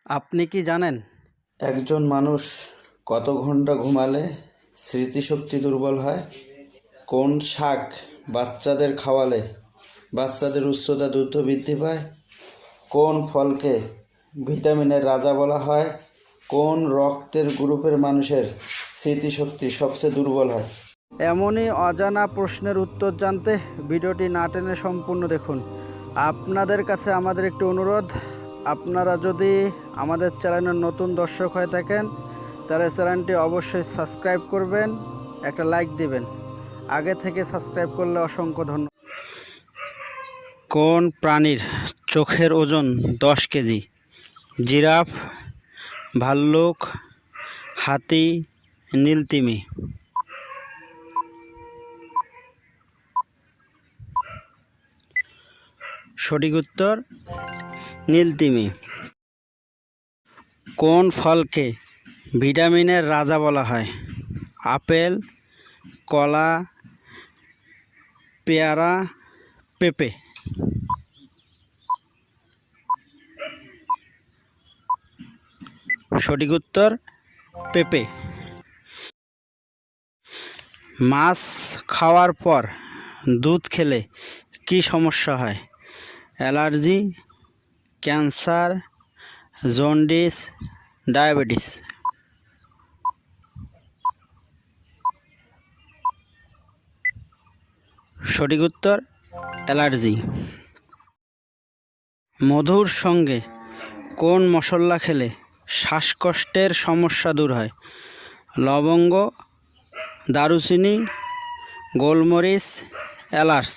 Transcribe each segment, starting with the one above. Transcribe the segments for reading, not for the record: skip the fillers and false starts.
আপনি কি জানেন একজন মানুষ কত ঘন্টা ঘুমালে স্মৃতিশক্তি দুর্বল হয়? কোন শাক বাচ্চাদের খাওয়ালে বাচ্চাদের উচ্চতা দ্রুত বৃদ্ধি পায়? কোন ফলকে ভিটামিনের রাজা বলা হয়? কোন রক্তের গ্রুপের মানুষের স্মৃতিশক্তি সবচেয়ে দুর্বল হয়? এমনই অজানা প্রশ্নের উত্তর জানতে ভিডিওটি না টেনে সম্পূর্ণ দেখুন। আপনাদের কাছে আমাদের একটি অনুরোধ, আপনারা যদি আমাদের চ্যানেলের নতুন দর্শক হয়ে থাকেন তাহলে চ্যানেলটি অবশ্যই সাবস্ক্রাইব করবেন, একটা লাইক দিবেন। আগে থেকে সাবস্ক্রাইব করলে অসংখ্য ধন্যবাদ। কোন প্রাণীর চোখের ওজন 10 কেজি? জিরাফ, ভাল্লুক, হাতি, নীলতিমি? সঠিক উত্তর নীলতিমি। কোন ফলকে ভিটামিনের রাজা বলা হয়? আপেল, কলা, পেয়ারা, পেঁপে? সঠিক উত্তর পেঁপে। মাছ খাওয়ার পর দুধ খেলে কি সমস্যা হয়? Allergy, cancer, jaundice, diabetes? সঠিক উত্তর অ্যালার্জি। মধুর সঙ্গে কোন মশলা খেলে শ্বাসকষ্টের সমস্যা দূর হয়? লবঙ্গ, দারুচিনি, গোলমরিচ, এলাচ?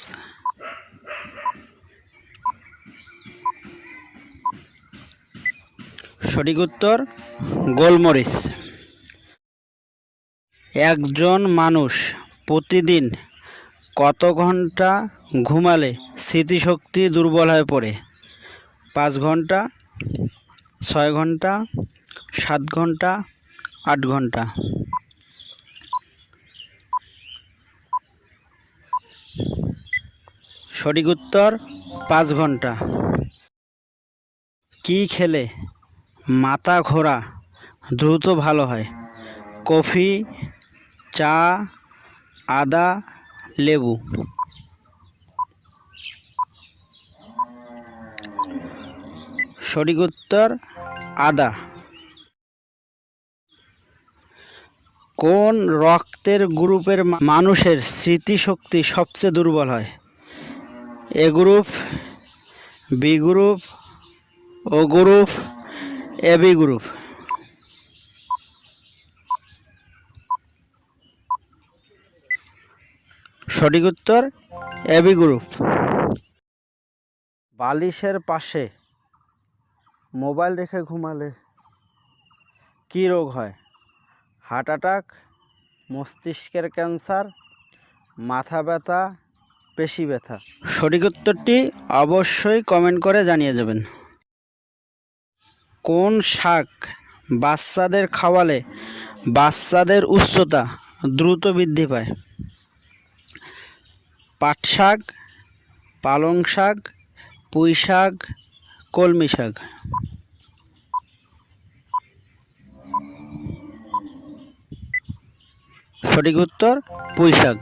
সঠিক উত্তর গোলমরিচ। একজন মানুষ প্রতিদিন কত ঘন্টা ঘুমালে স্মৃতিশক্তি দুর্বল হয়ে পড়ে? 5 ঘন্টা, 6 ঘন্টা, 7 ঘন্টা, 8 ঘন্টা? সঠিক উত্তর 5 ঘন্টা। কি খেলে মাথা ঘোরা দ্রুত ভালো হয়? কফি, চা, আদা, লেবু? সঠিক উত্তর আদা। কোন রক্তের গ্রুপের মানুষের স্মৃতিশক্তি সবচেয়ে দুর্বল হয়? এ গ্রুপ, বি গ্রুপ, ও গ্রুপ, এবি গ্রুপ? সঠিক উত্তর এবি গ্রুপ। বালিশের পাশে মোবাইল রেখে ঘুমালে কী রোগ হয়? হার্ট অ্যাটাক, মস্তিষ্কের ক্যান্সার, মাথা ব্যথা, পেশি ব্যথা? সঠিক উত্তরটি অবশ্যই কমেন্ট করে জানিয়ে যাবেন। কোন শাক বাচ্চাদের খাওয়ালে বাচ্চাদের উচ্চতা দ্রুত বৃদ্ধি পায়? পাট শাক, পালং শাক, পুঁই শাক, কলমি শাক? সঠিক উত্তর পুঁই শাক।